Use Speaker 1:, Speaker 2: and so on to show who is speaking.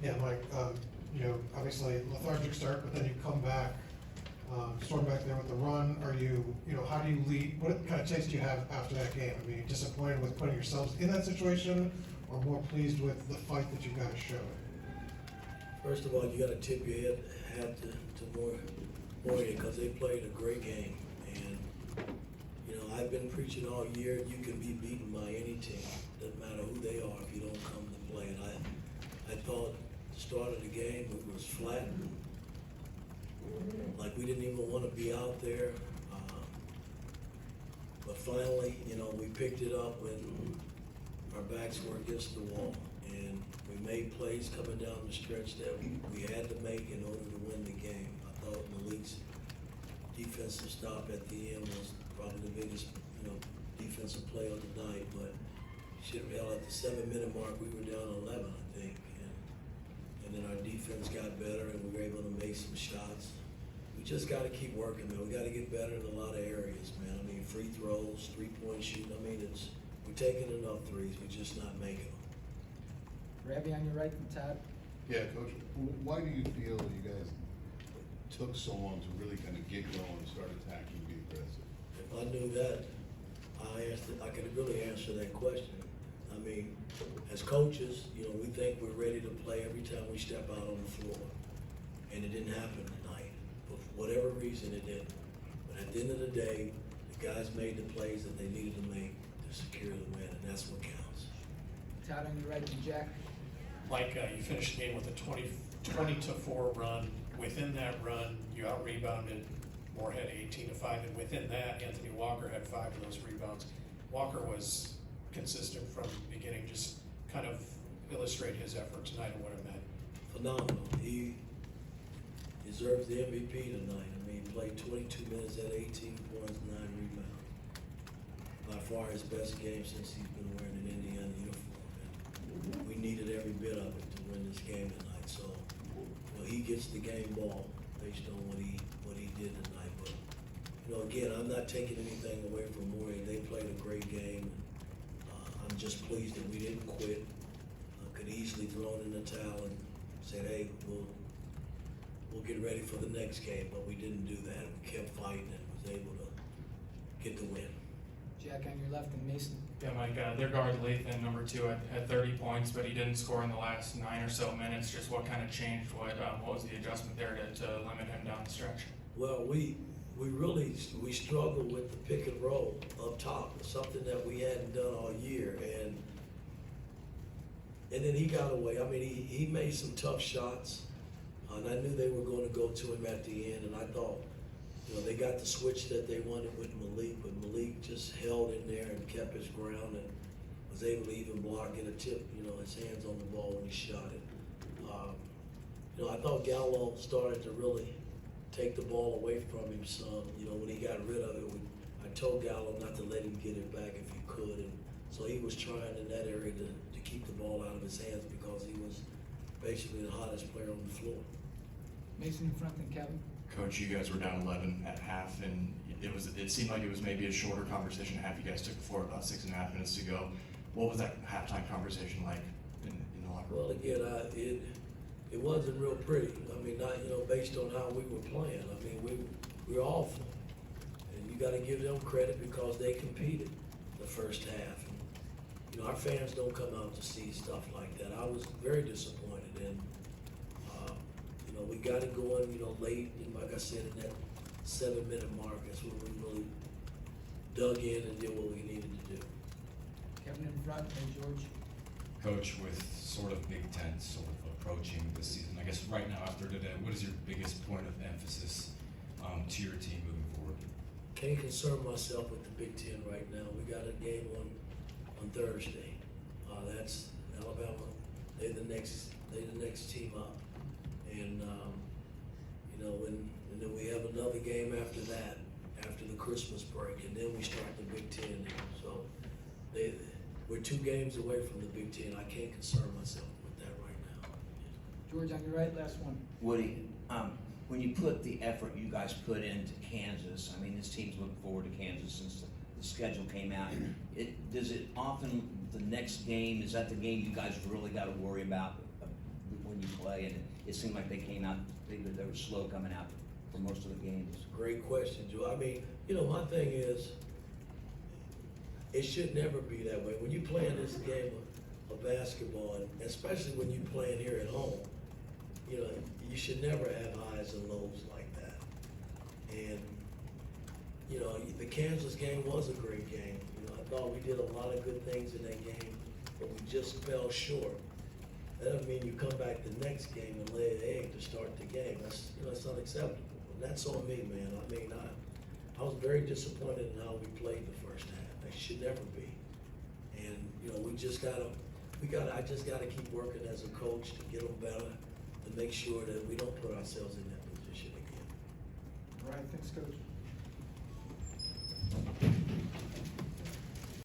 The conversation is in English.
Speaker 1: Yeah, Mike, obviously lethargic start, but then you come back, storm back there with the run. Are you, how do you lead? What kind of taste do you have after that game? I mean, disappointed with putting yourselves in that situation, or more pleased with the fight that you guys showed?
Speaker 2: First of all, you got to tip your hat to Morehead because they played a great game. And, I've been preaching all year, you can be beaten by any team. Doesn't matter who they are if you don't come to play. And I thought the start of the game it was flat. Like we didn't even want to be out there. But finally, we picked it up when our backs were against the wall. And we made plays coming down the stretch that we had to make in order to win the game. I thought Malik's defensive stop at the end was probably the biggest, defensive play of the night. But at the 7-minute mark, we were down 11, I think. And then our defense got better and we were able to make some shots. We just got to keep working, man. We got to get better in a lot of areas, man. I mean, free throws, 3-point shooting. I mean, we're taking enough threes. We're just not making them.
Speaker 3: Rabbi on your right and Todd.
Speaker 4: Yeah, Coach, why do you feel you guys took so long to really kind of get going and start attacking, be aggressive?
Speaker 2: If I knew that, I could really answer that question. I mean, as coaches, we think we're ready to play every time we step out on the floor. And it didn't happen tonight. For whatever reason, it didn't. But at the end of the day, the guys made the plays that they needed to make to secure the win, and that's what counts.
Speaker 3: Todd on your right and Jack.
Speaker 5: Mike, you finished the game with a 20-4 run. Within that run, you out-rebounded Morehead 18-5, and within that, Anthony Walker had 5 of those rebounds. Walker was consistent from the beginning. Just kind of illustrate his effort tonight and what it meant.
Speaker 2: Phenomenal. He deserves the MVP tonight. I mean, he played 22 minutes at 18 points, 9 rebounds. By far his best game since he's been wearing an Indiana uniform. And we needed every bit of it to win this game tonight. So, he gets the game ball based on what he did tonight. But, again, I'm not taking anything away from Morehead. They played a great game. I'm just pleased that we didn't quit. Could easily thrown in the towel and said, hey, we'll get ready for the next game, but we didn't do that. We kept fighting and was able to get the win.
Speaker 3: Jack on your left and Mason.
Speaker 6: Yeah, Mike, their guard Lathan, number 2, had 30 points, but he didn't score in the last 9 or so minutes. Just what kind of changed? What was the adjustment there to limit him down the stretch?
Speaker 2: Well, we struggled with the pick and roll up top, something that we hadn't done all year, and then he got away. I mean, he made some tough shots, and I knew they were going to go to him at the end, and I thought, they got the switch that they wanted with Malik, but Malik just held in there and kept his ground and was able to even block, get a tip, his hands on the ball when he shot it. I thought Gallo started to really take the ball away from him some. When he got rid of it, I told Gallo not to let him get it back if he could, and so he was trying in that area to keep the ball out of his hands because he was basically the hottest player on the floor.
Speaker 3: Mason in front and Kevin.
Speaker 7: Coach, you guys were down 11 at half, and it seemed like it was maybe a shorter conversation at half. You guys took the floor about 6.5 minutes to go. What was that halftime conversation like in the locker room?
Speaker 2: Well, again, it wasn't real pretty. I mean, not based on how we were playing. I mean, we were awful, and you got to give them credit because they competed the first half. And, our fans don't come out to see stuff like that. I was very disappointed, and we got it going, late, and like I said, in that 7-minute mark, that's when we really dug in and did what we needed to do.
Speaker 3: Kevin in front and George.
Speaker 8: Coach, with sort of Big Ten sort of approaching the season, I guess right now after today, what is your biggest point of emphasis to your team moving forward?
Speaker 2: Can't concern myself with the Big Ten right now. We got a game on Thursday. That's Alabama. They're the next team up. And and then we have another game after that, after the Christmas break, and then we start the Big Ten. So we're 2 games away from the Big Ten. I can't concern myself with that right now.
Speaker 3: George on your right, last one.
Speaker 9: Woody, when you put the effort you guys put into Kansas, I mean, this team's looking forward to Kansas since the schedule came out. Does it often, the next game, is that the game you guys really got to worry about when when you play, and it seemed like they came out, they were slow coming out for most of the games.
Speaker 2: Great question, Joe. I mean, you know, my thing is, it should never be that way. When you play in this game of basketball, and especially when you playing here at home, you know, you should never have highs and lows like that. And, you know, the Kansas game was a great game. You know, I thought we did a lot of good things in that game, but we just fell short. That doesn't mean you come back the next game and lay an egg to start the game. That's, you know, it's unacceptable. And that's on me, man. I mean, I was very disappointed in how we played the first half. That should never be. And, you know, I just gotta keep working as a coach to get them better, to make sure that we don't put ourselves in that position again.
Speaker 1: All right, thanks, Coach.